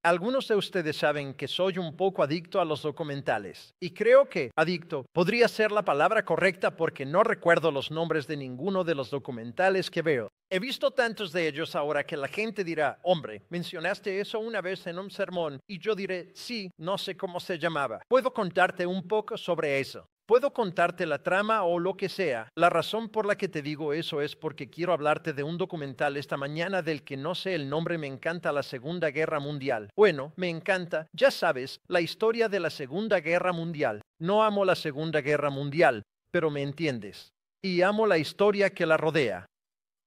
Algunos de ustedes saben que soy un poco adicto a los documentales, y creo que adicto podría ser la palabra correcta porque no recuerdo los nombres de ninguno de los documentales que veo. He visto tantos de ellos ahora que la gente dirá, hombre, mencionaste eso una vez en un sermón, y yo diré, sí, no sé cómo se llamaba. Puedo contarte un poco sobre eso. Puedo contarte la trama o lo que sea. La razón por la que te digo eso es porque quiero hablarte de un documental esta mañana del que no sé el nombre. Me encanta la Segunda Guerra Mundial. Bueno, me encanta, ya sabes, la historia de la Segunda Guerra Mundial. No amo la Segunda Guerra Mundial, pero me entiendes. Y amo la historia que la rodea.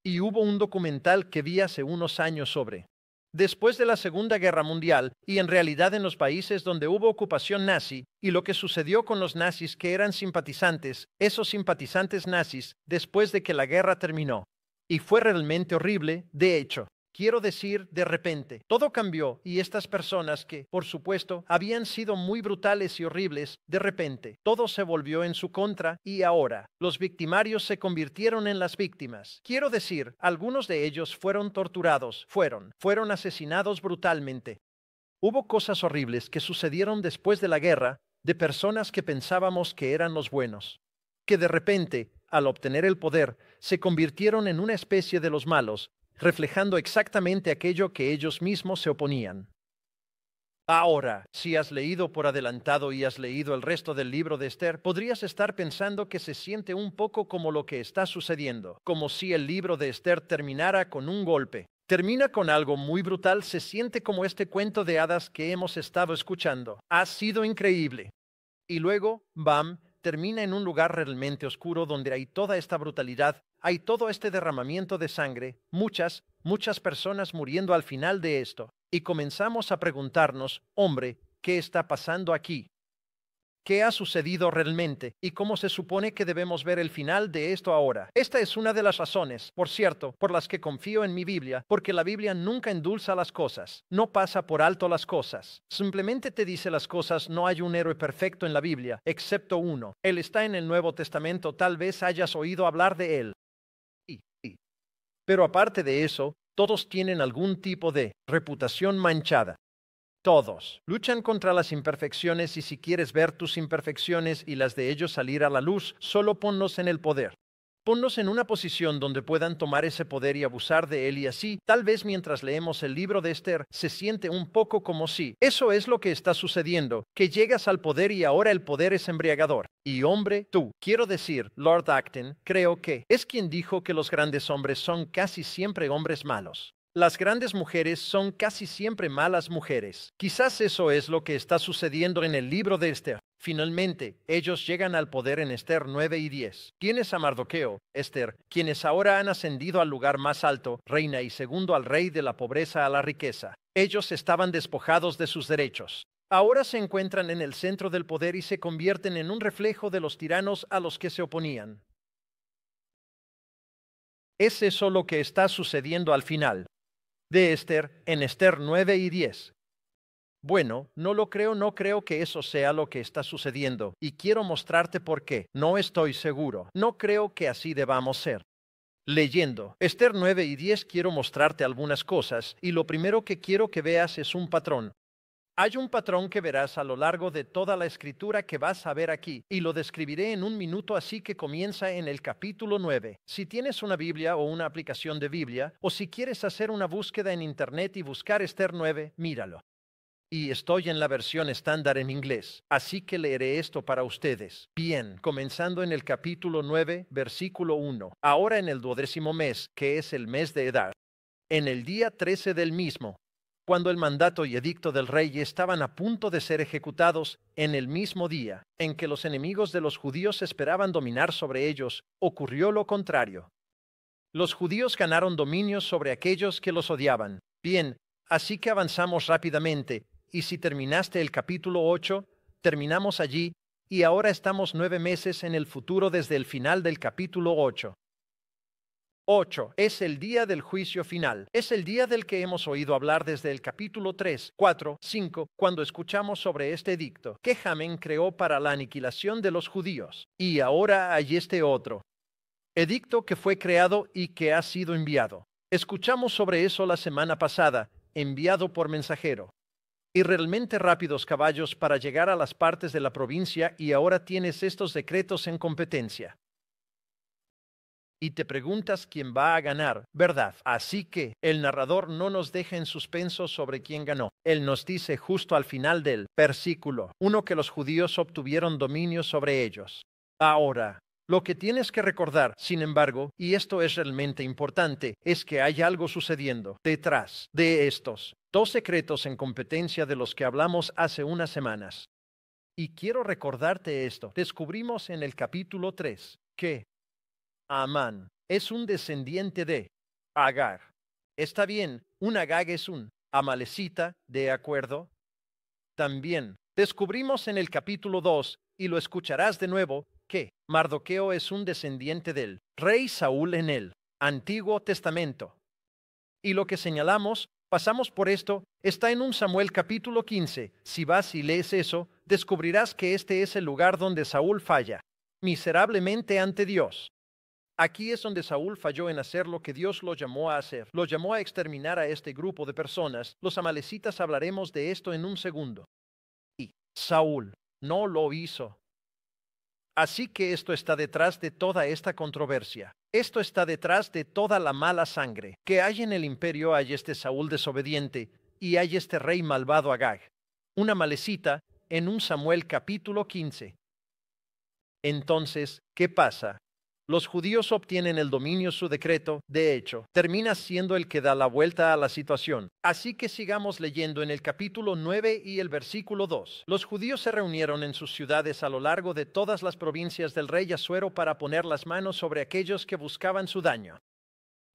Y hubo un documental que vi hace unos años sobre. Después de la Segunda Guerra Mundial, y en realidad en los países donde hubo ocupación nazi, y lo que sucedió con los nazis que eran simpatizantes, esos simpatizantes nazis, después de que la guerra terminó. Y fue realmente horrible, de hecho. Quiero decir, de repente, todo cambió y estas personas que, por supuesto, habían sido muy brutales y horribles, de repente, todo se volvió en su contra y ahora, los victimarios se convirtieron en las víctimas. Quiero decir, algunos de ellos fueron torturados, fueron asesinados brutalmente. Hubo cosas horribles que sucedieron después de la guerra, de personas que pensábamos que eran los buenos, que de repente, al obtener el poder, se convirtieron en una especie de los malos, reflejando exactamente aquello que ellos mismos se oponían. Ahora, si has leído por adelantado y has leído el resto del libro de Esther, podrías estar pensando que se siente un poco como lo que está sucediendo, como si el libro de Esther terminara con un golpe. Termina con algo muy brutal, se siente como este cuento de hadas que hemos estado escuchando. Ha sido increíble. Y luego, bam, termina en un lugar realmente oscuro donde hay toda esta brutalidad, hay todo este derramamiento de sangre, muchas personas muriendo al final de esto. Y comenzamos a preguntarnos, hombre, ¿qué está pasando aquí? ¿Qué ha sucedido realmente? ¿Y cómo se supone que debemos ver el final de esto ahora? Esta es una de las razones, por cierto, por las que confío en mi Biblia, porque la Biblia nunca endulza las cosas, no pasa por alto las cosas. Simplemente te dice las cosas. No hay un héroe perfecto en la Biblia, excepto uno. Él está en el Nuevo Testamento, tal vez hayas oído hablar de él. Pero aparte de eso, todos tienen algún tipo de reputación manchada. Todos luchan contra las imperfecciones y si quieres ver tus imperfecciones y las de ellos salir a la luz, solo ponlos en el poder. Ponlos en una posición donde puedan tomar ese poder y abusar de él y así, tal vez mientras leemos el libro de Esther, se siente un poco como si eso es lo que está sucediendo, que llegas al poder y ahora el poder es embriagador. Y hombre, tú, quiero decir, Lord Acton, creo que es quien dijo que los grandes hombres son casi siempre hombres malos. Las grandes mujeres son casi siempre malas mujeres. Quizás eso es lo que está sucediendo en el libro de Esther. Finalmente, ellos llegan al poder en Esther 9 y 10. Tienes a Mardoqueo, Esther, quienes ahora han ascendido al lugar más alto, reina y segundo al rey de la pobreza a la riqueza. Ellos estaban despojados de sus derechos. Ahora se encuentran en el centro del poder y se convierten en un reflejo de los tiranos a los que se oponían. ¿Es eso lo que está sucediendo al final de Esther en Esther 9 y 10? Bueno, no lo creo, no creo que eso sea lo que está sucediendo, y quiero mostrarte por qué. No estoy seguro. No creo que así debamos ser. Leyendo Esther 9 y 10 quiero mostrarte algunas cosas, y lo primero que quiero que veas es un patrón. Hay un patrón que verás a lo largo de toda la escritura que vas a ver aquí, y lo describiré en un minuto, así que comienza en el capítulo 9. Si tienes una Biblia o una aplicación de Biblia, o si quieres hacer una búsqueda en Internet y buscar Esther 9, míralo. Y estoy en la versión estándar en inglés, así que leeré esto para ustedes. Bien, comenzando en el capítulo 9, versículo 1. Ahora en el 12º mes, que es el mes de Edad, en el día 13 del mismo, cuando el mandato y edicto del rey estaban a punto de ser ejecutados, en el mismo día en que los enemigos de los judíos esperaban dominar sobre ellos, ocurrió lo contrario. Los judíos ganaron dominio sobre aquellos que los odiaban. Bien, así que avanzamos rápidamente, y si terminaste el capítulo 8, terminamos allí, y ahora estamos 9 meses en el futuro desde el final del capítulo 8. 8. Es el día del juicio final. Es el día del que hemos oído hablar desde el capítulo 3, 4, 5, cuando escuchamos sobre este edicto que Haman creó para la aniquilación de los judíos. Y ahora hay este otro edicto que fue creado y que ha sido enviado. Escuchamos sobre eso la semana pasada, enviado por mensajero. y realmente rápidos caballos para llegar a las partes de la provincia, y ahora tienes estos decretos en competencia. Y te preguntas quién va a ganar, ¿verdad? Así que el narrador no nos deja en suspenso sobre quién ganó. Él nos dice justo al final del versículo 1 que los judíos obtuvieron dominio sobre ellos. Ahora, lo que tienes que recordar, sin embargo, y esto es realmente importante, es que hay algo sucediendo detrás de estos dos secretos en competencia de los que hablamos hace unas semanas. Y quiero recordarte esto. Descubrimos en el capítulo 3 que Amán es un descendiente de Agar. Está bien, un Agag es un amalecita, ¿de acuerdo? También descubrimos en el capítulo 2, y lo escucharás de nuevo, que Mardoqueo es un descendiente del rey Saúl en el Antiguo Testamento. Y lo que señalamos, pasamos por esto, está en 1 Samuel capítulo 15. Si vas y lees eso, descubrirás que este es el lugar donde Saúl falla miserablemente ante Dios. Aquí es donde Saúl falló en hacer lo que Dios lo llamó a hacer. Lo llamó a exterminar a este grupo de personas. Los amalecitas hablaremos de esto en un segundo. Y Saúl no lo hizo. Así que esto está detrás de toda esta controversia. Esto está detrás de toda la mala sangre. Que hay en el imperio hay este Saúl desobediente y hay este rey malvado Agag. Una amalecita en 1 Samuel capítulo 15. Entonces, ¿qué pasa? Los judíos obtienen el dominio, su decreto, de hecho, termina siendo el que da la vuelta a la situación. Así que sigamos leyendo en el capítulo 9 y el versículo 2. Los judíos se reunieron en sus ciudades a lo largo de todas las provincias del rey Asuero para poner las manos sobre aquellos que buscaban su daño.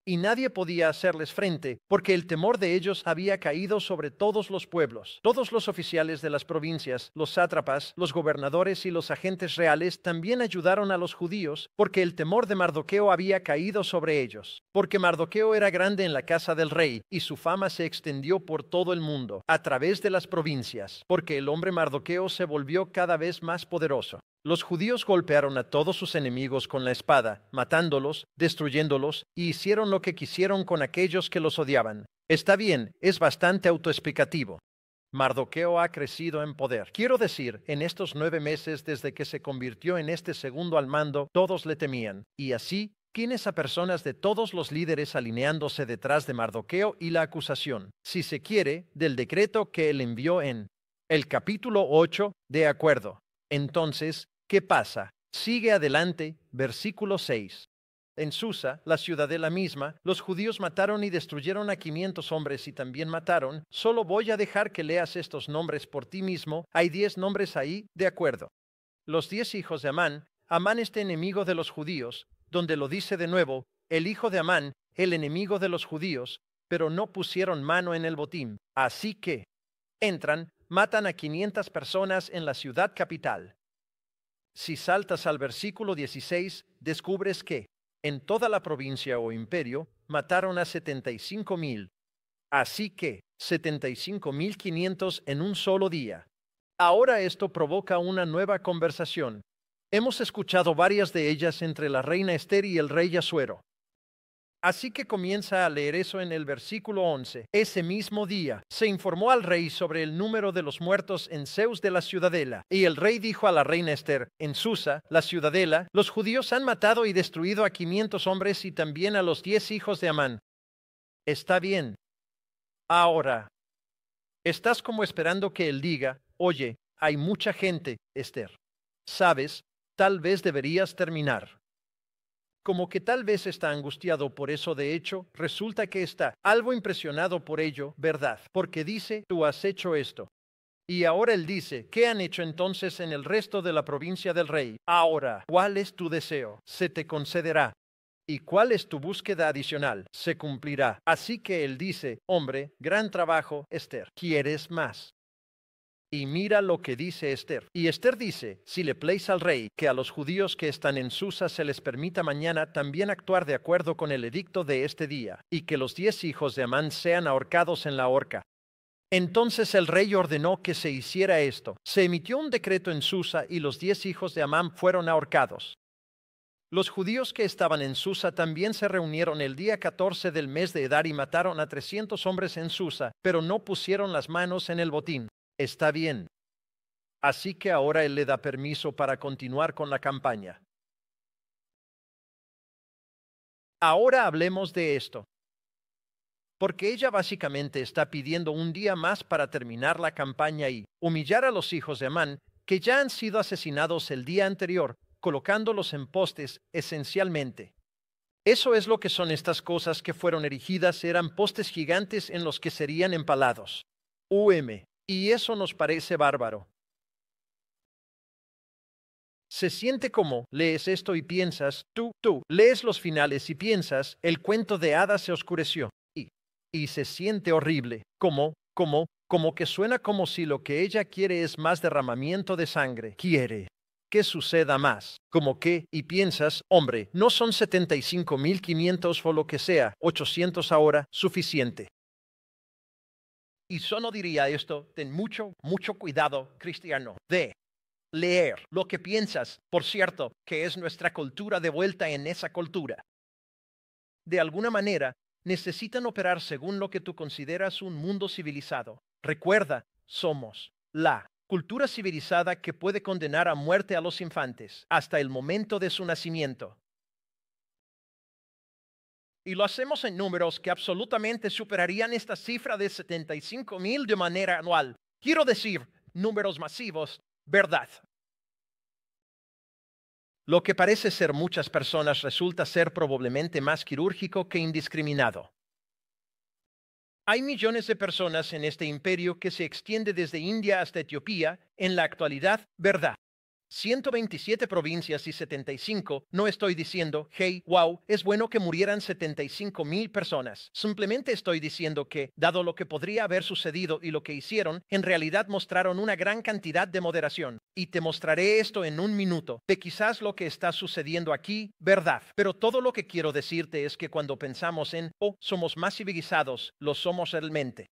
Y nadie podía hacerles frente, porque el temor de ellos había caído sobre todos los pueblos. Todos los oficiales de las provincias, los sátrapas, los gobernadores y los agentes reales también ayudaron a los judíos, porque el temor de Mardoqueo había caído sobre ellos. Porque Mardoqueo era grande en la casa del rey, y su fama se extendió por todo el mundo, a través de las provincias, porque el hombre Mardoqueo se volvió cada vez más poderoso. Los judíos golpearon a todos sus enemigos con la espada, matándolos, destruyéndolos, y hicieron lo que quisieron con aquellos que los odiaban. Está bien, es bastante autoexplicativo. Mardoqueo ha crecido en poder. Quiero decir, en estos 9 meses desde que se convirtió en este segundo al mando, todos le temían. Y así, tienes a personas de todos los líderes alineándose detrás de Mardoqueo y la acusación, si se quiere, del decreto que él envió en el capítulo 8, de acuerdo. Entonces, ¿qué pasa? Sigue adelante, versículo 6. En Susa, la ciudadela misma, los judíos mataron y destruyeron a 500 hombres y también mataron. Solo voy a dejar que leas estos nombres por ti mismo. Hay 10 nombres ahí, de acuerdo. Los 10 hijos de Amán, Amán este enemigo de los judíos, donde lo dice de nuevo, el hijo de Amán, el enemigo de los judíos, pero no pusieron mano en el botín. Así que entran, matan a 500 personas en la ciudad capital. Si saltas al versículo 16, descubres que, en toda la provincia o imperio, mataron a 75,000. Así que, 75,500 en un solo día. Ahora esto provoca una nueva conversación. Hemos escuchado varias de ellas entre la reina Esther y el rey Asuero. Así que comienza a leer eso en el versículo 11. Ese mismo día se informó al rey sobre el número de los muertos en Zeus de la ciudadela. Y el rey dijo a la reina Esther, en Susa, la ciudadela, los judíos han matado y destruido a 500 hombres y también a los 10 hijos de Amán. Está bien. Ahora, estás como esperando que él diga, oye, hay mucha gente, Esther. Sabes, tal vez deberías terminar. Como que tal vez está angustiado por eso. De hecho, resulta que está algo impresionado por ello, ¿verdad? Porque dice, tú has hecho esto. Y ahora él dice, ¿qué han hecho entonces en el resto de la provincia del rey? Ahora, ¿cuál es tu deseo? Se te concederá. ¿Y cuál es tu búsqueda adicional? Se cumplirá. Así que él dice, hombre, gran trabajo, Esther. ¿Quieres más? Y mira lo que dice Esther. Y Esther dice, si le place al rey que a los judíos que están en Susa se les permita mañana también actuar de acuerdo con el edicto de este día, y que los 10 hijos de Amán sean ahorcados en la horca. Entonces el rey ordenó que se hiciera esto. Se emitió un decreto en Susa y los 10 hijos de Amán fueron ahorcados. Los judíos que estaban en Susa también se reunieron el día 14 del mes de Edar y mataron a 300 hombres en Susa, pero no pusieron las manos en el botín. Está bien. Así que ahora él le da permiso para continuar con la campaña. Ahora hablemos de esto, porque ella básicamente está pidiendo un día más para terminar la campaña y humillar a los hijos de Amán, que ya han sido asesinados el día anterior, colocándolos en postes esencialmente. Eso es lo que son estas cosas que fueron erigidas, eran postes gigantes en los que serían empalados. Y eso nos parece bárbaro. Se siente como, lees esto y piensas, lees los finales y piensas, el cuento de hadas se oscureció. Y se siente horrible, como que suena como si lo que ella quiere es más derramamiento de sangre. Quiere que suceda más. Como que, y piensas, hombre, no son 75.500 o lo que sea, 800 ahora, suficiente. Y solo diría esto, ten mucho cuidado, cristiano, de leer lo que piensas, por cierto, que es nuestra cultura de vuelta en esa cultura. De alguna manera, necesitan operar según lo que tú consideras un mundo civilizado. Recuerda, somos la cultura civilizada que puede condenar a muerte a los infantes hasta el momento de su nacimiento. Y lo hacemos en números que absolutamente superarían esta cifra de 75.000 de manera anual. Quiero decir, números masivos, ¿verdad? Lo que parece ser muchas personas resulta ser probablemente más quirúrgico que indiscriminado. Hay millones de personas en este imperio que se extiende desde India hasta Etiopía, en la actualidad, ¿verdad? 127 provincias y 75, no estoy diciendo, hey, wow, es bueno que murieran 75.000 personas. Simplemente estoy diciendo que, dado lo que podría haber sucedido y lo que hicieron, en realidad mostraron una gran cantidad de moderación. Y te mostraré esto en un minuto, de quizás lo que está sucediendo aquí, ¿verdad? Pero todo lo que quiero decirte es que cuando pensamos en, somos más civilizados, lo somos realmente.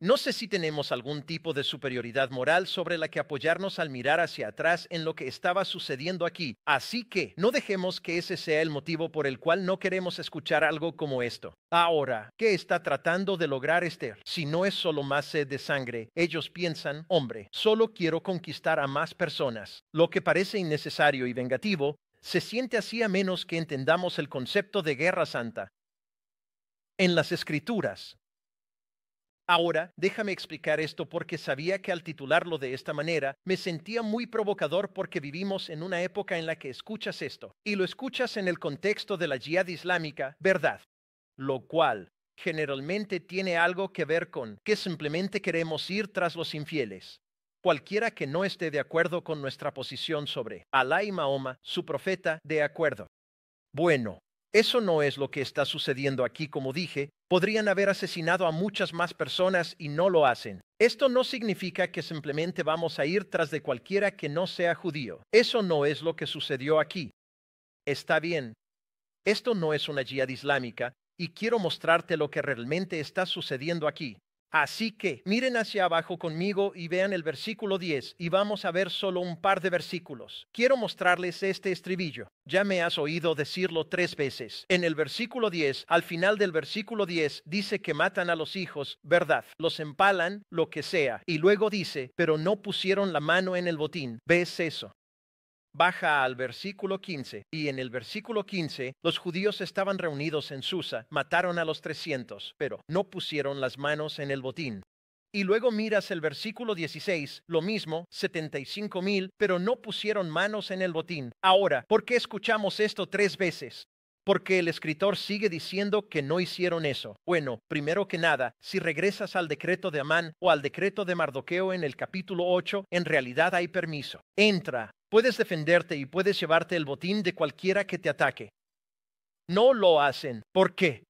No sé si tenemos algún tipo de superioridad moral sobre la que apoyarnos al mirar hacia atrás en lo que estaba sucediendo aquí, así que no dejemos que ese sea el motivo por el cual no queremos escuchar algo como esto. Ahora, ¿qué está tratando de lograr Esther? Si no es solo más sed de sangre, ellos piensan, hombre, solo quiero conquistar a más personas. Lo que parece innecesario y vengativo, se siente así a menos que entendamos el concepto de guerra santa. En las Escrituras, ahora, déjame explicar esto porque sabía que al titularlo de esta manera, me sentía muy provocador porque vivimos en una época en la que escuchas esto, y lo escuchas en el contexto de la yihad islámica, ¿verdad? Lo cual, generalmente tiene algo que ver con que simplemente queremos ir tras los infieles. Cualquiera que no esté de acuerdo con nuestra posición sobre Alá y Mahoma, su profeta, de acuerdo. Bueno, eso no es lo que está sucediendo aquí, como dije. Podrían haber asesinado a muchas más personas y no lo hacen. Esto no significa que simplemente vamos a ir tras de cualquiera que no sea judío. Eso no es lo que sucedió aquí. Está bien. Esto no es una yihad islámica y quiero mostrarte lo que realmente está sucediendo aquí. Así que miren hacia abajo conmigo y vean el versículo 10 y vamos a ver solo un par de versículos. Quiero mostrarles este estribillo. Ya me has oído decirlo 3 veces. En el versículo 10, al final del versículo 10, dice que matan a los hijos, ¿verdad? Los empalan, lo que sea. Y luego dice, pero no pusieron la mano en el botín. ¿Ves eso? Baja al versículo 15, y en el versículo 15, los judíos estaban reunidos en Susa, mataron a los 300, pero no pusieron las manos en el botín. Y luego miras el versículo 16, lo mismo, 75.000, pero no pusieron manos en el botín. Ahora, ¿por qué escuchamos esto 3 veces? Porque el escritor sigue diciendo que no hicieron eso. Bueno, primero que nada, si regresas al decreto de Amán o al decreto de Mardoqueo en el capítulo 8, en realidad hay permiso. Entra, puedes defenderte y puedes llevarte el botín de cualquiera que te ataque. No lo hacen. ¿Por qué?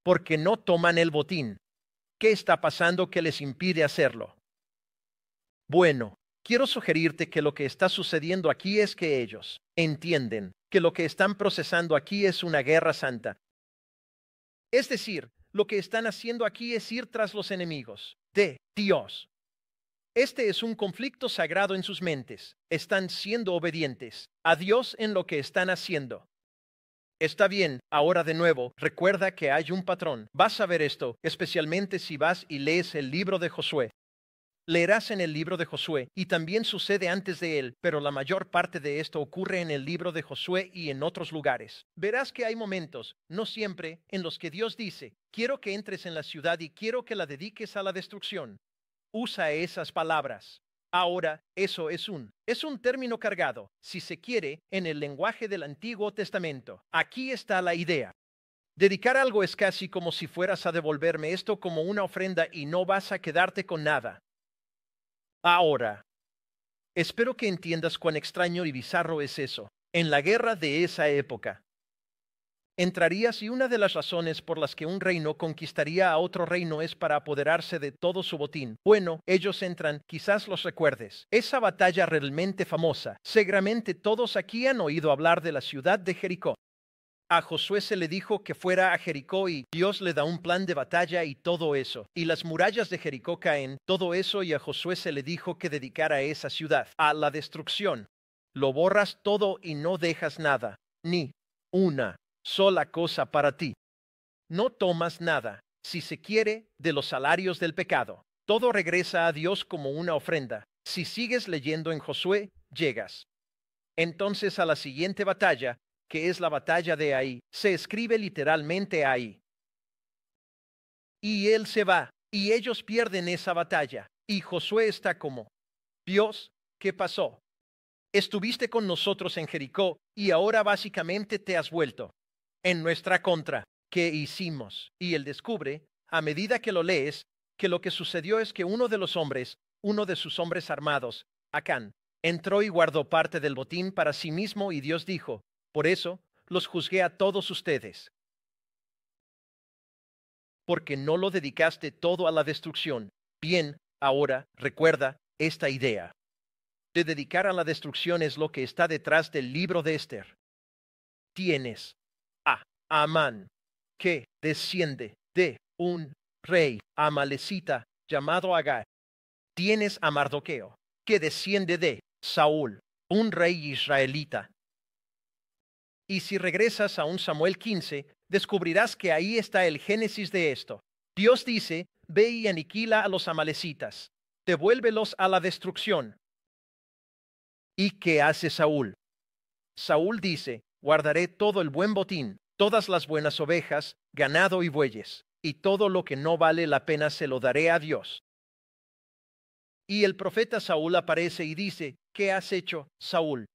Porque no toman el botín. ¿Qué está pasando que les impide hacerlo? Bueno, quiero sugerirte que lo que está sucediendo aquí es que ellos entienden que lo que están procesando aquí es una guerra santa. Es decir, lo que están haciendo aquí es ir tras los enemigos de Dios. Este es un conflicto sagrado en sus mentes. Están siendo obedientes a Dios en lo que están haciendo. Está bien, ahora de nuevo, recuerda que hay un patrón. Vas a ver esto, especialmente si vas y lees el libro de Josué. Leerás en el libro de Josué, y también sucede antes de él, pero la mayor parte de esto ocurre en el libro de Josué y en otros lugares. Verás que hay momentos, no siempre, en los que Dios dice, quiero que entres en la ciudad y quiero que la dediques a la destrucción. Usa esas palabras. Ahora, eso es un término cargado, si se quiere, en el lenguaje del Antiguo Testamento. Aquí está la idea. Dedicar algo es casi como si fueras a devolverme esto como una ofrenda y no vas a quedarte con nada. Ahora, espero que entiendas cuán extraño y bizarro es eso. En la guerra de esa época, entrarías y una de las razones por las que un reino conquistaría a otro reino es para apoderarse de todo su botín. Bueno, ellos entran, quizás los recuerdes. Esa batalla realmente famosa. Seguramente todos aquí han oído hablar de la ciudad de Jericó. A Josué se le dijo que fuera a Jericó y Dios le da un plan de batalla y todo eso. Y las murallas de Jericó caen, todo eso, y a Josué se le dijo que dedicara esa ciudad a la destrucción. Lo borras todo y no dejas nada, ni una sola cosa para ti. No tomas nada, si se quiere, de los salarios del pecado. Todo regresa a Dios como una ofrenda. Si sigues leyendo en Josué, llegas entonces a la siguiente batalla, que es la batalla de Ai. Se escribe literalmente Ai. Y él se va, y ellos pierden esa batalla. Y Josué está como, Dios, ¿qué pasó? Estuviste con nosotros en Jericó, y ahora básicamente te has vuelto en nuestra contra. ¿Qué hicimos? Y él descubre, a medida que lo lees, que lo que sucedió es que uno de sus hombres armados, Acán, entró y guardó parte del botín para sí mismo, y Dios dijo, por eso los juzgué a todos ustedes, porque no lo dedicaste todo a la destrucción. Bien, ahora recuerda esta idea. De dedicar a la destrucción es lo que está detrás del libro de Esther. Tienes a Amán, que desciende de un rey amalecita llamado Agag. Tienes a Mardoqueo, que desciende de Saúl, un rey israelita. Y si regresas a un Samuel 15, descubrirás que ahí está el génesis de esto. Dios dice, ve y aniquila a los amalecitas, devuélvelos a la destrucción. ¿Y qué hace Saúl? Saúl dice, guardaré todo el buen botín, todas las buenas ovejas, ganado y bueyes, y todo lo que no vale la pena se lo daré a Dios. Y el profeta Saúl aparece y dice, ¿qué has hecho, Saúl?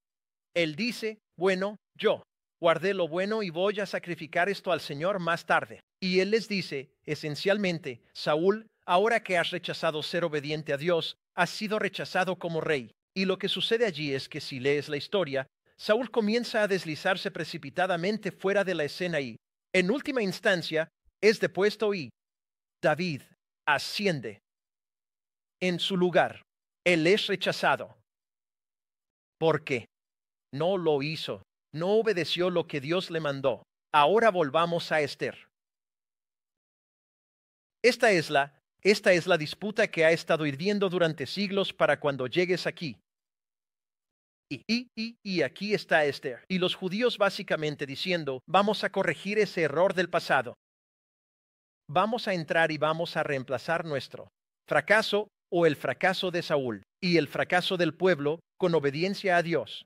Él dice, bueno, yo guardé lo bueno y voy a sacrificar esto al Señor más tarde. Y él les dice, esencialmente, Saúl, ahora que has rechazado ser obediente a Dios, has sido rechazado como rey. Y lo que sucede allí es que si lees la historia, Saúl comienza a deslizarse precipitadamente fuera de la escena y, en última instancia, es depuesto y David asciende en su lugar. Él es rechazado. ¿Por qué? No lo hizo. No obedeció lo que Dios le mandó. Ahora volvamos a Esther. Esta es la disputa que ha estado hirviendo durante siglos para cuando llegues aquí. Y aquí está Esther. Y los judíos básicamente diciendo, vamos a corregir ese error del pasado. Vamos a entrar y vamos a reemplazar nuestro fracaso o el fracaso de Saúl y el fracaso del pueblo con obediencia a Dios.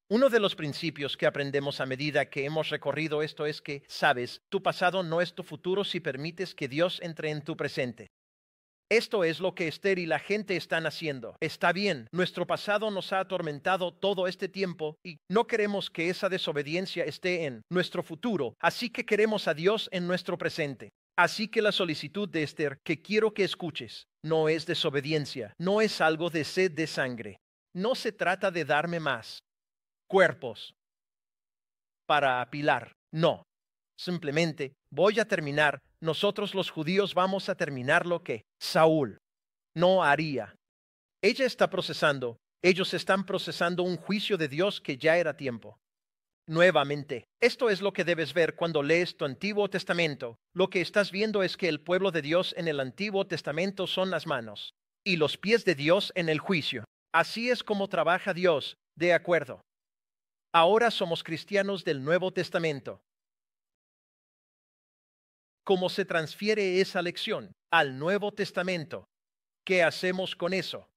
Uno de los principios que aprendemos a medida que hemos recorrido esto es que, sabes, tu pasado no es tu futuro si permites que Dios entre en tu presente. Esto es lo que Esther y la gente están haciendo. Está bien, nuestro pasado nos ha atormentado todo este tiempo y no queremos que esa desobediencia esté en nuestro futuro, así que queremos a Dios en nuestro presente. Así que la solicitud de Esther, que quiero que escuches, no es desobediencia, no es algo de sed de sangre. No se trata de darme más cuerpos para apilar. No, simplemente voy a terminar. Nosotros los judíos vamos a terminar lo que Saúl no haría. Ellos están procesando un juicio de Dios que ya era tiempo. Nuevamente, esto es lo que debes ver cuando lees tu Antiguo Testamento. Lo que estás viendo es que el pueblo de Dios en el Antiguo Testamento son las manos y los pies de Dios en el juicio. Así es como trabaja Dios, de acuerdo. Ahora somos cristianos del Nuevo Testamento. ¿Cómo se transfiere esa lección al Nuevo Testamento? ¿Qué hacemos con eso?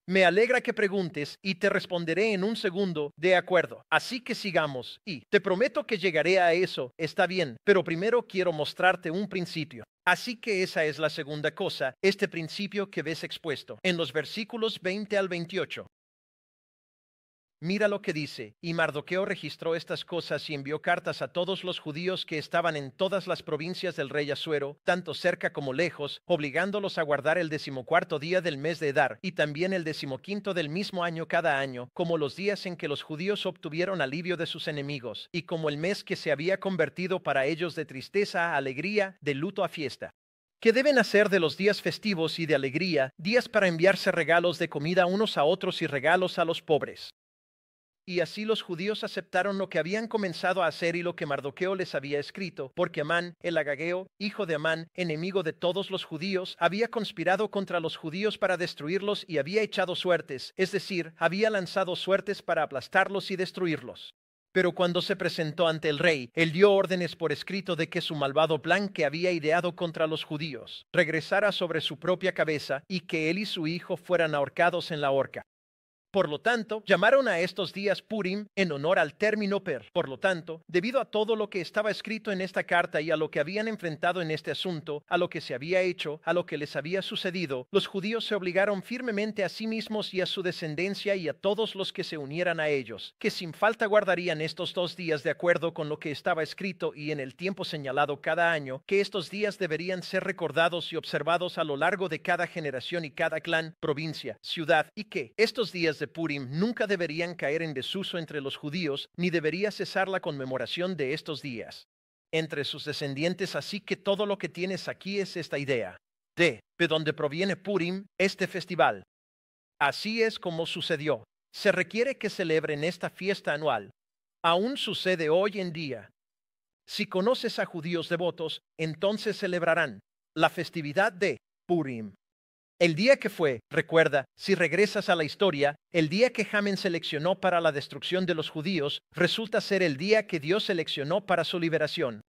Me alegra que preguntes y te responderé en un segundo, de acuerdo. Así que sigamos y te prometo que llegaré a eso, está bien, pero primero quiero mostrarte un principio. Así que esa es la segunda cosa, este principio que ves expuesto en los versículos 20 al 28. Mira lo que dice, y Mardoqueo registró estas cosas y envió cartas a todos los judíos que estaban en todas las provincias del rey Asuero, tanto cerca como lejos, obligándolos a guardar el 14º día del mes de Edar, y también el 15º del mismo año cada año, como los días en que los judíos obtuvieron alivio de sus enemigos, y como el mes que se había convertido para ellos de tristeza a alegría, de luto a fiesta. ¿Qué deben hacer de los días festivos y de alegría, días para enviarse regalos de comida unos a otros y regalos a los pobres? Y así los judíos aceptaron lo que habían comenzado a hacer y lo que Mardoqueo les había escrito, porque Amán, el agageo, hijo de Amán, enemigo de todos los judíos, había conspirado contra los judíos para destruirlos y había echado suertes, es decir, había lanzado suertes para aplastarlos y destruirlos. Pero cuando se presentó ante el rey, él dio órdenes por escrito de que su malvado plan que había ideado contra los judíos regresara sobre su propia cabeza y que él y su hijo fueran ahorcados en la horca. Por lo tanto, llamaron a estos días Purim en honor al término Per. Por lo tanto, debido a todo lo que estaba escrito en esta carta y a lo que habían enfrentado en este asunto, a lo que se había hecho, a lo que les había sucedido, los judíos se obligaron firmemente a sí mismos y a su descendencia y a todos los que se unieran a ellos, que sin falta guardarían estos 2 días de acuerdo con lo que estaba escrito y en el tiempo señalado cada año, que estos días deberían ser recordados y observados a lo largo de cada generación y cada clan, provincia, ciudad, y que estos días de Purim nunca deberían caer en desuso entre los judíos, ni debería cesar la conmemoración de estos días entre sus descendientes, así que todo lo que tienes aquí es esta idea de donde proviene Purim, este festival. Así es como sucedió. Se requiere que celebren esta fiesta anual. Aún sucede hoy en día. Si conoces a judíos devotos, entonces celebrarán la festividad de Purim. El día que fue, recuerda, si regresas a la historia, el día que Haman seleccionó para la destrucción de los judíos, resulta ser el día que Dios seleccionó para su liberación.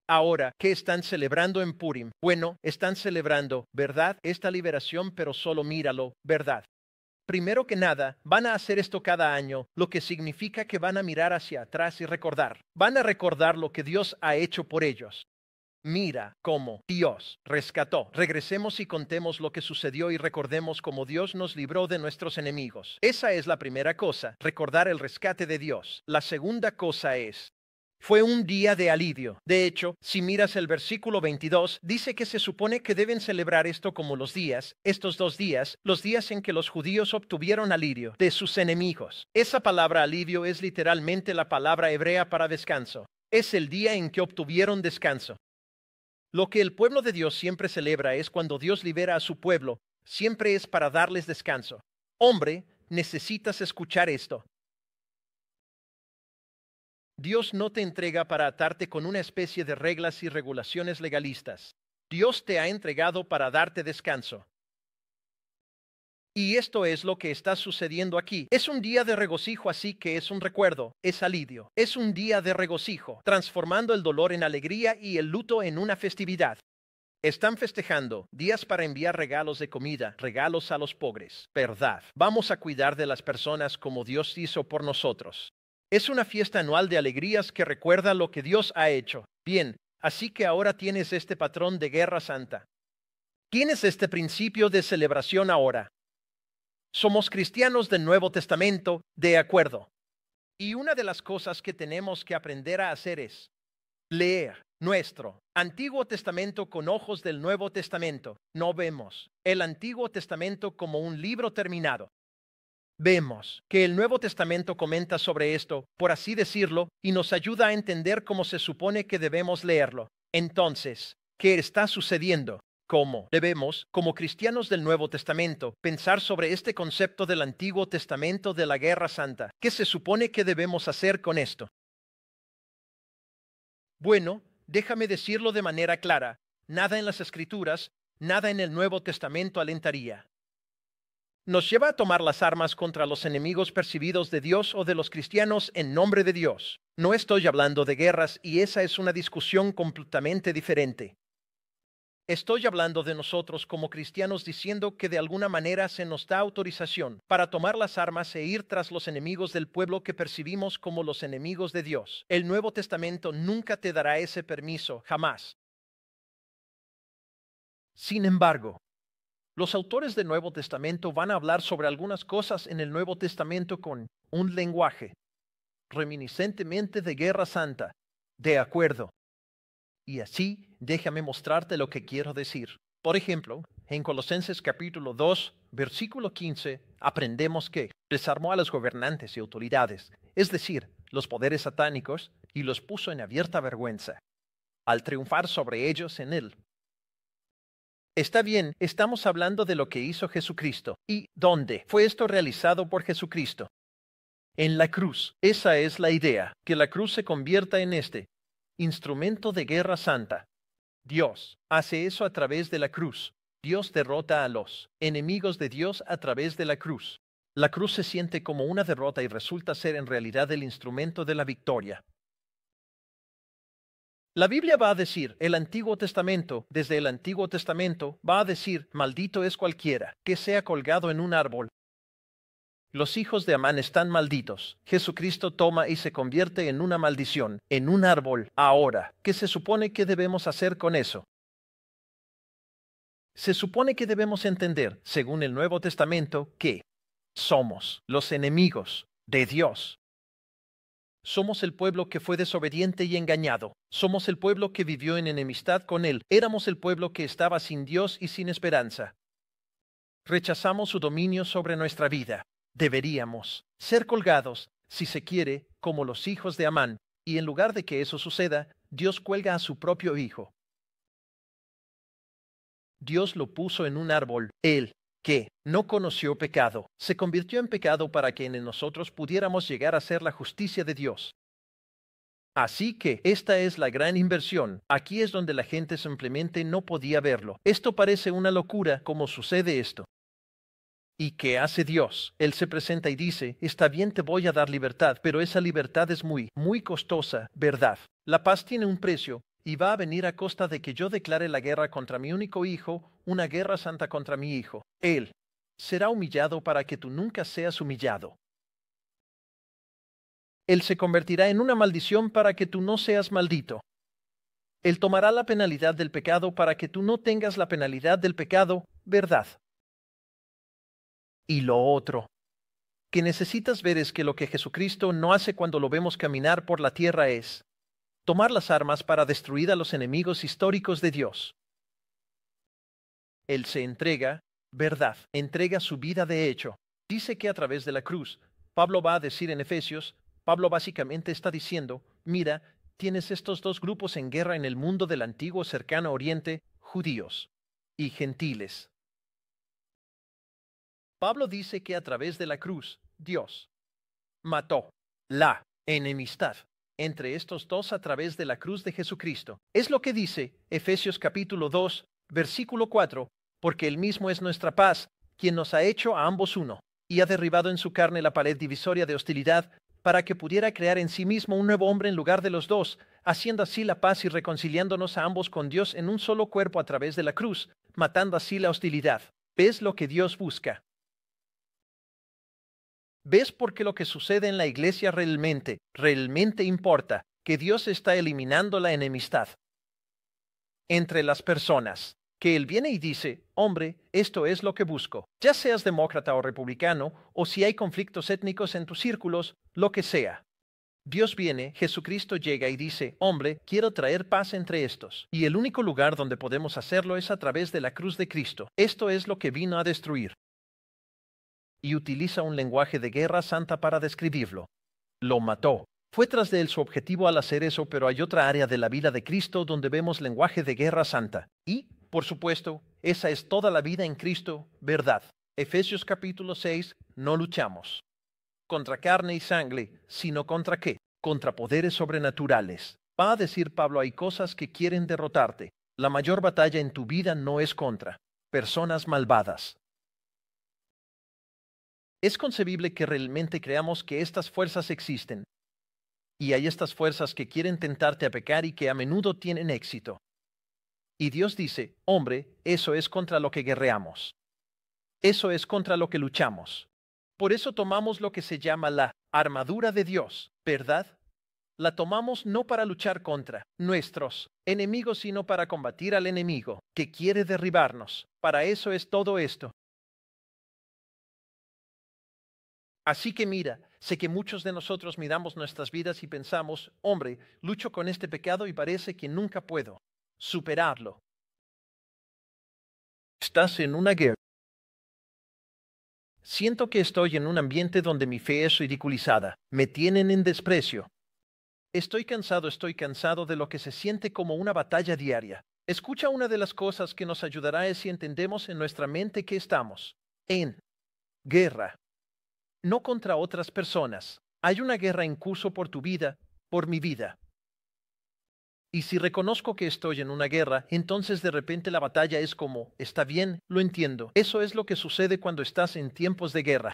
Ahora, ¿qué están celebrando en Purim? Bueno, están celebrando, ¿verdad? Esta liberación, pero solo míralo, ¿verdad? Primero que nada, van a hacer esto cada año, lo que significa que van a mirar hacia atrás y recordar. Van a recordar lo que Dios ha hecho por ellos. Mira cómo Dios rescató. Regresemos y contemos lo que sucedió y recordemos cómo Dios nos libró de nuestros enemigos. Esa es la primera cosa, recordar el rescate de Dios. La segunda cosa fue un día de alivio. De hecho, si miras el versículo 22, dice que se supone que deben celebrar esto como estos 2 días, los días en que los judíos obtuvieron alivio de sus enemigos. Esa palabra alivio es literalmente la palabra hebrea para descanso. Es el día en que obtuvieron descanso. Lo que el pueblo de Dios siempre celebra es cuando Dios libera a su pueblo, siempre es para darles descanso. Hombre, necesitas escuchar esto. Dios no te entrega para atarte con una especie de reglas y regulaciones legalistas. Dios te ha entregado para darte descanso. Y esto es lo que está sucediendo aquí. Es un día de regocijo, así que es un recuerdo, es alivio. Es un día de regocijo, transformando el dolor en alegría y el luto en una festividad. Están festejando días para enviar regalos de comida, regalos a los pobres. ¿Verdad? Vamos a cuidar de las personas como Dios hizo por nosotros. Es una fiesta anual de alegrías que recuerda lo que Dios ha hecho. Bien, así que ahora tienes este patrón de guerra santa. Tienes este principio de celebración ahora. Somos cristianos del Nuevo Testamento, de acuerdo. Y una de las cosas que tenemos que aprender a hacer es leer nuestro Antiguo Testamento con ojos del Nuevo Testamento. No vemos el Antiguo Testamento como un libro terminado. Vemos que el Nuevo Testamento comenta sobre esto, por así decirlo, y nos ayuda a entender cómo se supone que debemos leerlo. Entonces, ¿qué está sucediendo? ¿Cómo debemos, como cristianos del Nuevo Testamento, pensar sobre este concepto del Antiguo Testamento de la Guerra Santa? ¿Qué se supone que debemos hacer con esto? Bueno, déjame decirlo de manera clara. Nada en las Escrituras, nada en el Nuevo Testamento alentaría. nos lleva a tomar las armas contra los enemigos percibidos de Dios o de los cristianos en nombre de Dios. No estoy hablando de guerras y esa es una discusión completamente diferente. Estoy hablando de nosotros como cristianos diciendo que de alguna manera se nos da autorización para tomar las armas e ir tras los enemigos del pueblo que percibimos como los enemigos de Dios. El Nuevo Testamento nunca te dará ese permiso, jamás. Sin embargo, los autores del Nuevo Testamento van a hablar sobre algunas cosas en el Nuevo Testamento con un lenguaje reminiscentemente de Guerra Santa. De acuerdo. Y así, déjame mostrarte lo que quiero decir. Por ejemplo, en Colosenses capítulo 2, versículo 15, aprendemos que desarmó a los gobernantes y autoridades, es decir, los poderes satánicos, y los puso en abierta vergüenza, al triunfar sobre ellos en él. Está bien, estamos hablando de lo que hizo Jesucristo. ¿Y dónde fue esto realizado por Jesucristo? En la cruz. Esa es la idea, que la cruz se convierta en este instrumento de guerra santa. Dios hace eso a través de la cruz. Dios derrota a los enemigos de Dios a través de la cruz. La cruz se siente como una derrota y resulta ser en realidad el instrumento de la victoria. La Biblia va a decir, el Antiguo Testamento, desde el Antiguo Testamento, va a decir, maldito es cualquiera que sea colgado en un árbol. Los hijos de Amán están malditos. Jesucristo toma y se convierte en una maldición, en un árbol. Ahora, ¿qué se supone que debemos hacer con eso? Se supone que debemos entender, según el Nuevo Testamento, que somos los enemigos de Dios. Somos el pueblo que fue desobediente y engañado. Somos el pueblo que vivió en enemistad con Él. Éramos el pueblo que estaba sin Dios y sin esperanza. Rechazamos su dominio sobre nuestra vida. Deberíamos ser colgados, si se quiere, como los hijos de Amán, y en lugar de que eso suceda, Dios cuelga a su propio hijo. Dios lo puso en un árbol. Él, que no conoció pecado, se convirtió en pecado para que en nosotros pudiéramos llegar a ser la justicia de Dios. Así que esta es la gran inversión. Aquí es donde la gente simplemente no podía verlo. Esto parece una locura, ¿cómo sucede esto? ¿Y qué hace Dios? Él se presenta y dice, está bien, te voy a dar libertad, pero esa libertad es muy costosa, ¿verdad? La paz tiene un precio y va a venir a costa de que yo declare la guerra contra mi único hijo, una guerra santa contra mi hijo. Él será humillado para que tú nunca seas humillado. Él se convertirá en una maldición para que tú no seas maldito. Él tomará la penalidad del pecado para que tú no tengas la penalidad del pecado, ¿verdad? Y lo otro que necesitas ver es que lo que Jesucristo no hace cuando lo vemos caminar por la tierra es tomar las armas para destruir a los enemigos históricos de Dios. Él se entrega, ¿verdad? Entrega su vida de hecho. Dice que a través de la cruz, Pablo va a decir en Efesios, Pablo básicamente está diciendo, mira, tienes estos dos grupos en guerra en el mundo del antiguo cercano oriente, judíos y gentiles. Pablo dice que a través de la cruz, Dios mató la enemistad entre estos dos a través de la cruz de Jesucristo. Es lo que dice Efesios capítulo 2, versículo 4, porque Él mismo es nuestra paz, quien nos ha hecho a ambos uno, y ha derribado en su carne la pared divisoria de hostilidad, para que pudiera crear en sí mismo un nuevo hombre en lugar de los dos, haciendo así la paz y reconciliándonos a ambos con Dios en un solo cuerpo a través de la cruz, matando así la hostilidad. ¿Ves lo que Dios busca? ¿Ves por qué lo que sucede en la iglesia realmente importa? Que Dios está eliminando la enemistad entre las personas. Que Él viene y dice, hombre, esto es lo que busco. Ya seas demócrata o republicano, o si hay conflictos étnicos en tus círculos, lo que sea. Dios viene, Jesucristo llega y dice, hombre, quiero traer paz entre estos. Y el único lugar donde podemos hacerlo es a través de la cruz de Cristo. Esto es lo que vino a destruir. Y utiliza un lenguaje de guerra santa para describirlo. Lo mató. Fue tras de él su objetivo al hacer eso, pero hay otra área de la vida de Cristo donde vemos lenguaje de guerra santa. Y, por supuesto, esa es toda la vida en Cristo, ¿verdad? Efesios capítulo 6, no luchamos contra carne y sangre, sino contra ¿qué? Contra poderes sobrenaturales. Va a decir Pablo, hay cosas que quieren derrotarte. La mayor batalla en tu vida no es contra personas malvadas. Es concebible que realmente creamos que estas fuerzas existen. Y hay estas fuerzas que quieren tentarte a pecar y que a menudo tienen éxito. Y Dios dice, hombre, eso es contra lo que guerreamos. Eso es contra lo que luchamos. Por eso tomamos lo que se llama la armadura de Dios, ¿verdad? La tomamos no para luchar contra nuestros enemigos, sino para combatir al enemigo que quiere derribarnos. Para eso es todo esto. Así que mira, sé que muchos de nosotros miramos nuestras vidas y pensamos, hombre, lucho con este pecado y parece que nunca puedo superarlo. Estás en una guerra. Siento que estoy en un ambiente donde mi fe es ridiculizada. Me tienen en desprecio. Estoy cansado de lo que se siente como una batalla diaria. Escucha, una de las cosas que nos ayudará es si entendemos en nuestra mente que estamos en guerra, no contra otras personas. Hay una guerra en curso por tu vida, por mi vida. Y si reconozco que estoy en una guerra, entonces de repente la batalla es como, está bien, lo entiendo. Eso es lo que sucede cuando estás en tiempos de guerra.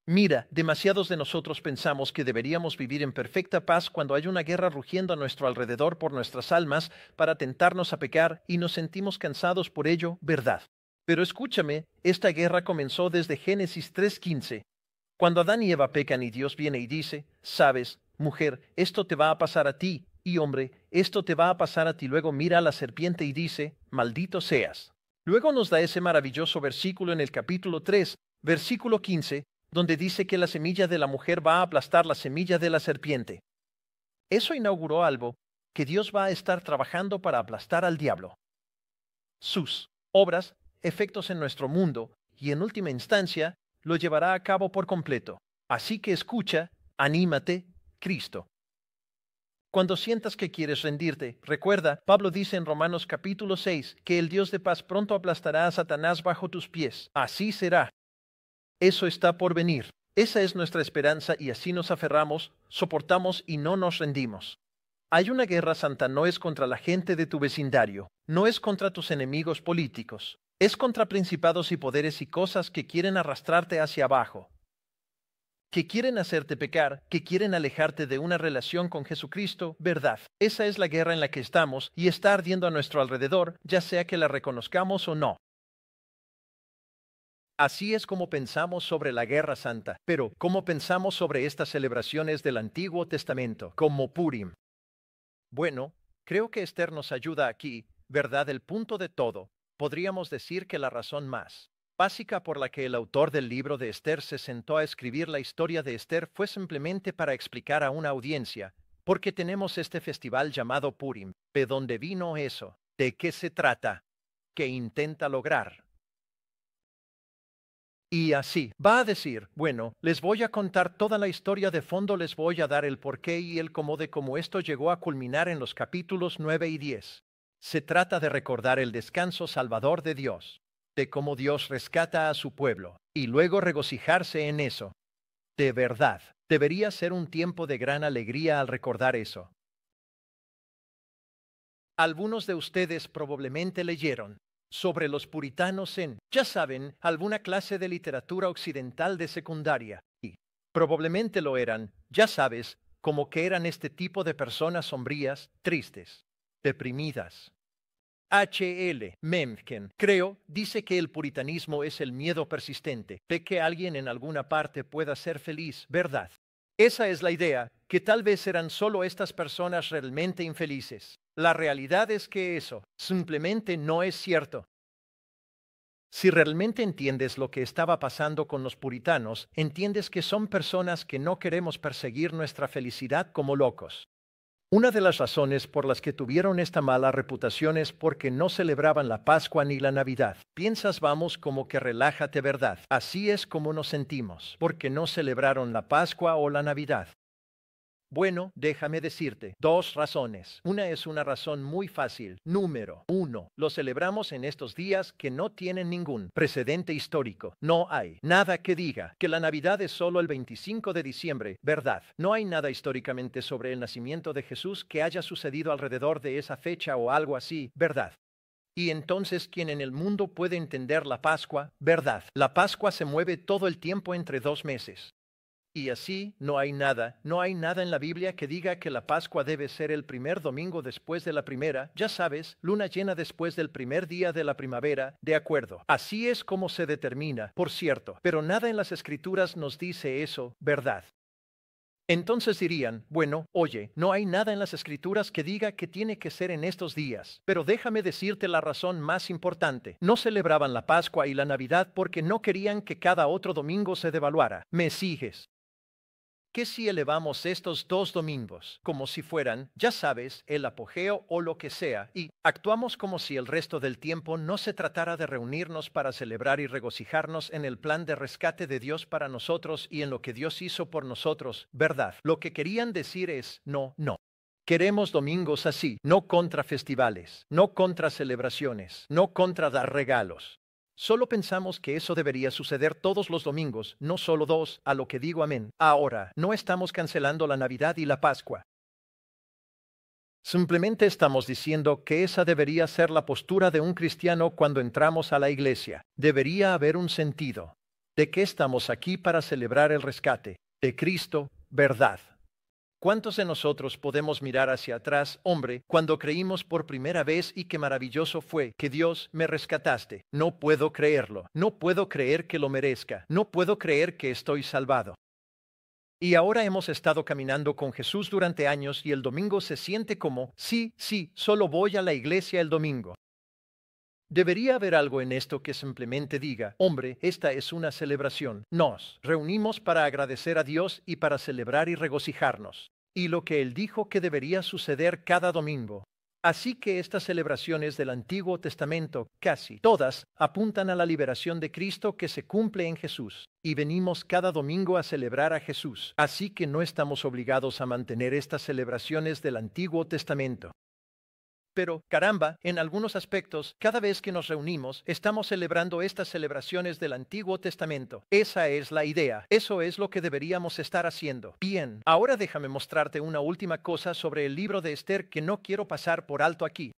Mira, demasiados de nosotros pensamos que deberíamos vivir en perfecta paz cuando hay una guerra rugiendo a nuestro alrededor por nuestras almas para tentarnos a pecar y nos sentimos cansados por ello, ¿verdad? Pero escúchame, esta guerra comenzó desde Génesis 3:15, cuando Adán y Eva pecan y Dios viene y dice, sabes, mujer, esto te va a pasar a ti, y hombre, esto te va a pasar a ti. Luego mira a la serpiente y dice, maldito seas. Luego nos da ese maravilloso versículo en el capítulo 3, versículo 15, donde dice que la semilla de la mujer va a aplastar la semilla de la serpiente. Eso inauguró algo que Dios va a estar trabajando para aplastar al diablo. Sus obras, efectos en nuestro mundo, y en última instancia, lo llevará a cabo por completo. Así que escucha, anímate, Cristo. Cuando sientas que quieres rendirte, recuerda, Pablo dice en Romanos capítulo 6, que el Dios de paz pronto aplastará a Satanás bajo tus pies. Así será. Eso está por venir. Esa es nuestra esperanza y así nos aferramos, soportamos y no nos rendimos. Hay una guerra santa, no es contra la gente de tu vecindario, no es contra tus enemigos políticos, es contra principados y poderes y cosas que quieren arrastrarte hacia abajo, que quieren hacerte pecar, que quieren alejarte de una relación con Jesucristo, ¿verdad? Esa es la guerra en la que estamos y está ardiendo a nuestro alrededor, ya sea que la reconozcamos o no. Así es como pensamos sobre la Guerra Santa, pero ¿cómo pensamos sobre estas celebraciones del Antiguo Testamento, como Purim? Bueno, creo que Esther nos ayuda aquí, ¿verdad? El punto de todo. Podríamos decir que la razón más básica por la que el autor del libro de Esther se sentó a escribir la historia de Esther fue simplemente para explicar a una audiencia, porque tenemos este festival llamado Purim. ¿De dónde vino eso? ¿De qué se trata? ¿Qué intenta lograr? Y así, va a decir, bueno, les voy a contar toda la historia de fondo, les voy a dar el porqué y el cómo de cómo esto llegó a culminar en los capítulos 9 y 10. Se trata de recordar el descanso salvador de Dios, de cómo Dios rescata a su pueblo, y luego regocijarse en eso. De verdad, debería ser un tiempo de gran alegría al recordar eso. Algunos de ustedes probablemente leyeron sobre los puritanos en, ya saben, alguna clase de literatura occidental de secundaria, y probablemente lo eran, ya sabes, como que eran este tipo de personas sombrías, tristes, deprimidas. H.L. Mencken, creo, dice que el puritanismo es el miedo persistente de que alguien en alguna parte pueda ser feliz, ¿verdad? Esa es la idea, que tal vez eran solo estas personas realmente infelices. La realidad es que eso simplemente no es cierto. Si realmente entiendes lo que estaba pasando con los puritanos, entiendes que son personas que no queremos perseguir nuestra felicidad como locos. Una de las razones por las que tuvieron esta mala reputación es porque no celebraban la Pascua ni la Navidad. Piensas, vamos, como que relájate, ¿verdad? Así es como nos sentimos, porque no celebraron la Pascua o la Navidad. Bueno, déjame decirte, dos razones. Una es una razón muy fácil. Número 1. Lo celebramos en estos días que no tienen ningún precedente histórico. No hay nada que diga que la Navidad es solo el 25 de diciembre, ¿verdad? No hay nada históricamente sobre el nacimiento de Jesús que haya sucedido alrededor de esa fecha o algo así, ¿verdad? Y entonces, ¿quién en el mundo puede entender la Pascua? ¿Verdad? La Pascua se mueve todo el tiempo entre 2 meses. Y así no hay nada en la Biblia que diga que la Pascua debe ser el primer domingo después de la primera, ya sabes, luna llena después del primer día de la primavera, de acuerdo. Así es como se determina, por cierto, pero nada en las Escrituras nos dice eso, ¿verdad? Entonces dirían, bueno, oye, no hay nada en las Escrituras que diga que tiene que ser en estos días, pero déjame decirte la razón más importante. No celebraban la Pascua y la Navidad porque no querían que cada otro domingo se devaluara. ¿Me sigues? ¿Qué si elevamos estos 2 domingos como si fueran, ya sabes, el apogeo o lo que sea, y actuamos como si el resto del tiempo no se tratara de reunirnos para celebrar y regocijarnos en el plan de rescate de Dios para nosotros y en lo que Dios hizo por nosotros, ¿verdad? Lo que querían decir es, no, no. Queremos domingos así, no contra festivales, no contra celebraciones, no contra dar regalos. Solo pensamos que eso debería suceder todos los domingos, no solo 2, a lo que digo amén. Ahora, no estamos cancelando la Navidad y la Pascua. Simplemente estamos diciendo que esa debería ser la postura de un cristiano cuando entramos a la iglesia. Debería haber un sentido. ¿De qué estamos aquí para celebrar el rescate? De Cristo, ¿verdad? ¿Cuántos de nosotros podemos mirar hacia atrás, hombre, cuando creímos por primera vez y qué maravilloso fue que Dios me rescataste? No puedo creerlo, no puedo creer que lo merezca, no puedo creer que estoy salvado. Y ahora hemos estado caminando con Jesús durante años y el domingo se siente como, sí, solo voy a la iglesia el domingo. Debería haber algo en esto que simplemente diga, hombre, esta es una celebración. Nos reunimos para agradecer a Dios y para celebrar y regocijarnos. Y lo que Él dijo que debería suceder cada domingo. Así que estas celebraciones del Antiguo Testamento, casi todas, apuntan a la liberación de Cristo que se cumple en Jesús. Y venimos cada domingo a celebrar a Jesús. Así que no estamos obligados a mantener estas celebraciones del Antiguo Testamento. Pero, caramba, en algunos aspectos, cada vez que nos reunimos, estamos celebrando estas celebraciones del Antiguo Testamento. Esa es la idea. Eso es lo que deberíamos estar haciendo. Bien, ahora déjame mostrarte una última cosa sobre el libro de Esther que no quiero pasar por alto aquí.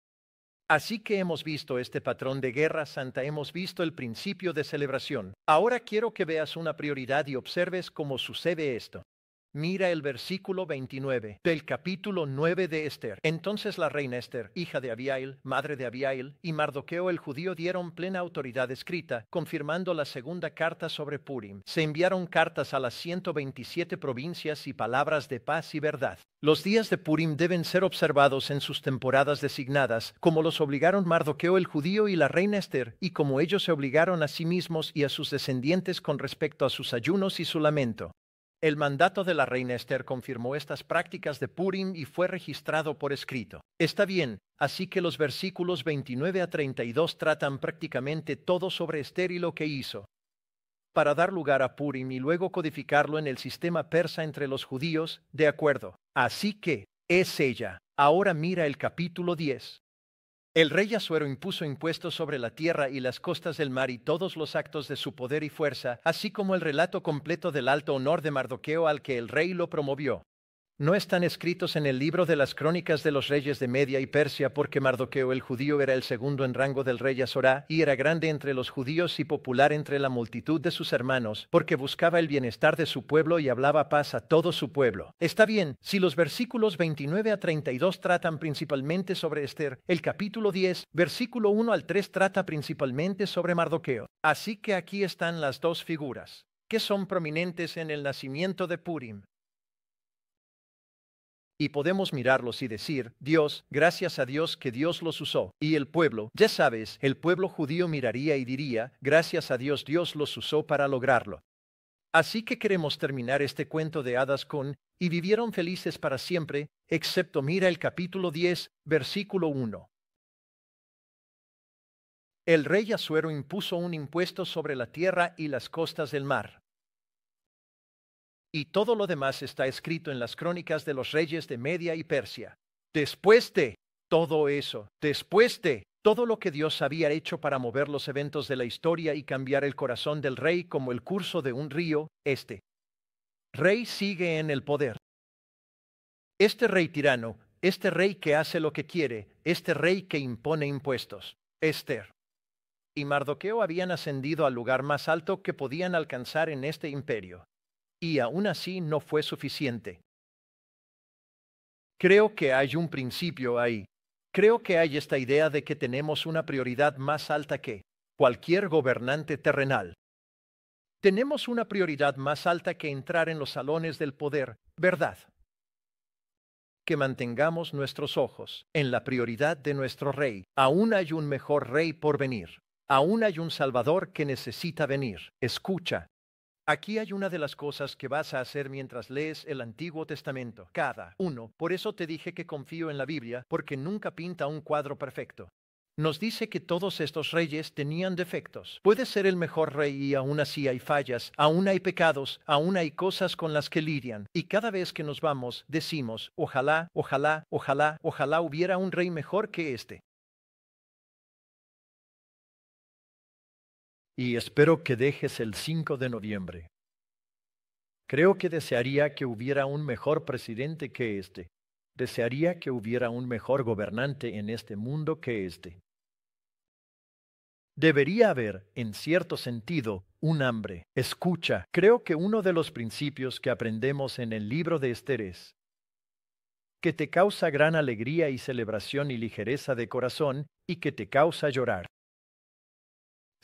Así que hemos visto este patrón de guerra santa, hemos visto el principio de celebración. Ahora quiero que veas una prioridad y observes cómo sucede esto. Mira el versículo 29 del capítulo 9 de Esther. Entonces la reina Esther, hija de Abihail, madre de Abihail, y Mardoqueo el judío dieron plena autoridad escrita, confirmando la segunda carta sobre Purim. Se enviaron cartas a las 127 provincias y palabras de paz y verdad. Los días de Purim deben ser observados en sus temporadas designadas, como los obligaron Mardoqueo el judío y la reina Esther, y como ellos se obligaron a sí mismos y a sus descendientes con respecto a sus ayunos y su lamento. El mandato de la reina Esther confirmó estas prácticas de Purim y fue registrado por escrito. Está bien, así que los versículos 29 a 32 tratan prácticamente todo sobre Esther y lo que hizo. Para dar lugar a Purim y luego codificarlo en el sistema persa entre los judíos, de acuerdo. Así que, es ella. Ahora mira el capítulo 10. El rey Asuero impuso impuestos sobre la tierra y las costas del mar y todos los actos de su poder y fuerza, así como el relato completo del alto honor de Mardoqueo al que el rey lo promovió. No están escritos en el libro de las crónicas de los reyes de Media y Persia porque Mardoqueo el judío era el segundo en rango del rey Asorá y era grande entre los judíos y popular entre la multitud de sus hermanos, porque buscaba el bienestar de su pueblo y hablaba paz a todo su pueblo. Está bien, si los versículos 29 a 32 tratan principalmente sobre Esther, el capítulo 10, versículo 1 al 3 trata principalmente sobre Mardoqueo. Así que aquí están las dos figuras, que son prominentes en el nacimiento de Purim. Y podemos mirarlos y decir, Dios, gracias a Dios que Dios los usó. Y el pueblo, ya sabes, el pueblo judío miraría y diría, gracias a Dios Dios los usó para lograrlo. Así que queremos terminar este cuento de hadas con, y vivieron felices para siempre, excepto mira el capítulo 10, versículo 1. El rey Asuero impuso un impuesto sobre la tierra y las costas del mar. Y todo lo demás está escrito en las crónicas de los reyes de Media y Persia. Después de todo eso, después de todo lo que Dios había hecho para mover los eventos de la historia y cambiar el corazón del rey como el curso de un río, este rey sigue en el poder. Este rey tirano, este rey que hace lo que quiere, este rey que impone impuestos. Esther y Mardoqueo habían ascendido al lugar más alto que podían alcanzar en este imperio, y aún así no fue suficiente. Creo que hay un principio ahí. Creo que hay esta idea de que tenemos una prioridad más alta que cualquier gobernante terrenal. Tenemos una prioridad más alta que entrar en los salones del poder, ¿verdad? Que mantengamos nuestros ojos en la prioridad de nuestro rey. Aún hay un mejor rey por venir. Aún hay un Salvador que necesita venir. Escucha. Aquí hay una de las cosas que vas a hacer mientras lees el Antiguo Testamento. Cada uno. Por eso te dije que confío en la Biblia, porque nunca pinta un cuadro perfecto. Nos dice que todos estos reyes tenían defectos. Puede ser el mejor rey y aún así hay fallas, aún hay pecados, aún hay cosas con las que lidian. Y cada vez que nos vamos, decimos, ojalá, ojalá, ojalá, ojalá hubiera un rey mejor que este. Y espero que dejes el 5 de noviembre. Creo que desearía que hubiera un mejor presidente que este. Desearía que hubiera un mejor gobernante en este mundo que este. Debería haber, en cierto sentido, un hambre. Escucha, creo que uno de los principios que aprendemos en el libro de Esther es que te causa gran alegría y celebración y ligereza de corazón, y que te causa llorar.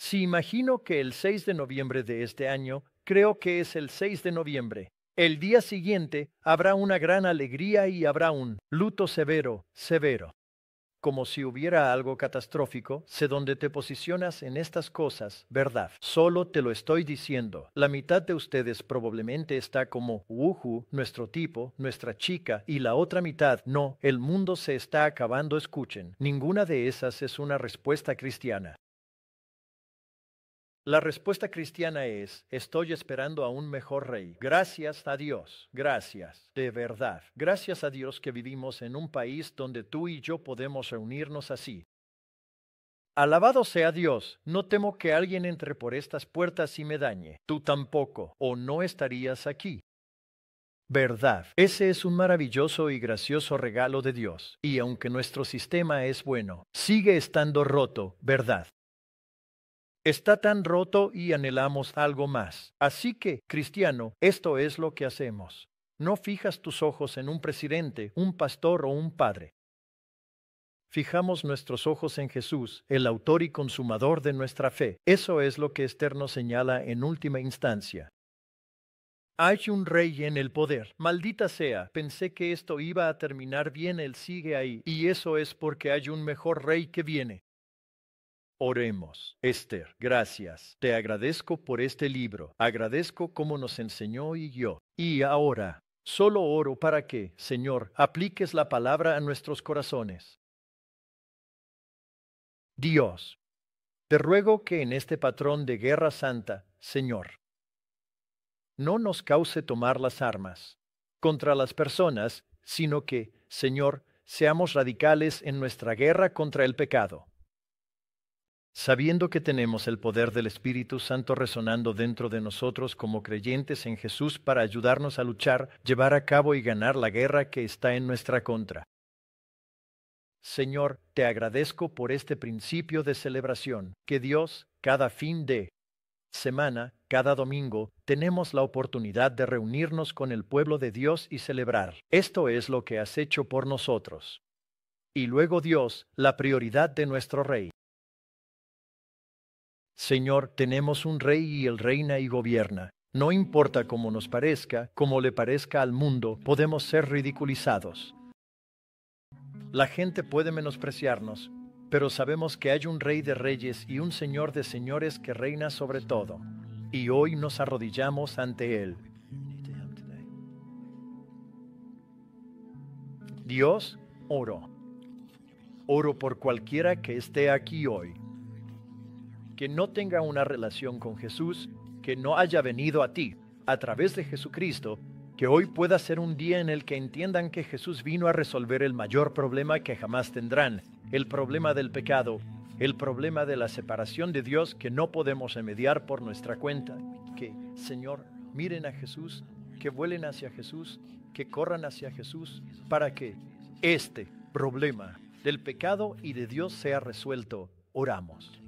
Si imagino que el 6 de noviembre de este año, creo que es el 6 de noviembre, el día siguiente habrá una gran alegría y habrá un luto severo, severo. Como si hubiera algo catastrófico, sé dónde te posicionas en estas cosas, ¿verdad? Solo te lo estoy diciendo. La mitad de ustedes probablemente está como, nuestro tipo, nuestra chica, y la otra mitad, no, el mundo se está acabando. Escuchen, ninguna de esas es una respuesta cristiana. La respuesta cristiana es, estoy esperando a un mejor rey. Gracias a Dios, gracias, de verdad. Gracias a Dios que vivimos en un país donde tú y yo podemos reunirnos así. Alabado sea Dios, no temo que alguien entre por estas puertas y me dañe. Tú tampoco, o no estarías aquí. ¿Verdad? Ese es un maravilloso y gracioso regalo de Dios. Y aunque nuestro sistema es bueno, sigue estando roto, ¿verdad? Está tan roto y anhelamos algo más. Así que, cristiano, esto es lo que hacemos. No fijas tus ojos en un presidente, un pastor o un padre. Fijamos nuestros ojos en Jesús, el autor y consumador de nuestra fe. Eso es lo que Esther nos señala en última instancia. Hay un rey en el poder. Maldita sea, pensé que esto iba a terminar bien, él sigue ahí. Y eso es porque hay un mejor rey que viene. Oremos. Esther, gracias. Te agradezco por este libro. Agradezco cómo nos enseñó y guió. Y ahora, solo oro para que, Señor, apliques la palabra a nuestros corazones. Dios, te ruego que en este patrón de guerra santa, Señor, no nos cause tomar las armas contra las personas, sino que, Señor, seamos radicales en nuestra guerra contra el pecado. Sabiendo que tenemos el poder del Espíritu Santo resonando dentro de nosotros como creyentes en Jesús para ayudarnos a luchar, llevar a cabo y ganar la guerra que está en nuestra contra. Señor, te agradezco por este principio de celebración, que Dios, cada fin de semana, cada domingo, tenemos la oportunidad de reunirnos con el pueblo de Dios y celebrar. Esto es lo que has hecho por nosotros. Y luego Dios, la prioridad de nuestro Rey. Señor, tenemos un rey y él reina y gobierna. No importa cómo nos parezca, cómo le parezca al mundo, podemos ser ridiculizados. La gente puede menospreciarnos, pero sabemos que hay un rey de reyes y un señor de señores que reina sobre todo. Y hoy nos arrodillamos ante él. Dios, oro. Oro por cualquiera que esté aquí hoy, que no tenga una relación con Jesús, que no haya venido a ti a través de Jesucristo, que hoy pueda ser un día en el que entiendan que Jesús vino a resolver el mayor problema que jamás tendrán, el problema del pecado, el problema de la separación de Dios que no podemos remediar por nuestra cuenta. Que, Señor, miren a Jesús, que vuelen hacia Jesús, que corran hacia Jesús, para que este problema del pecado y de Dios sea resuelto Oramos.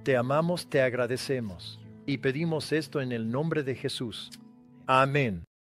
Te amamos, te agradecemos y pedimos esto en el nombre de Jesús. Amén.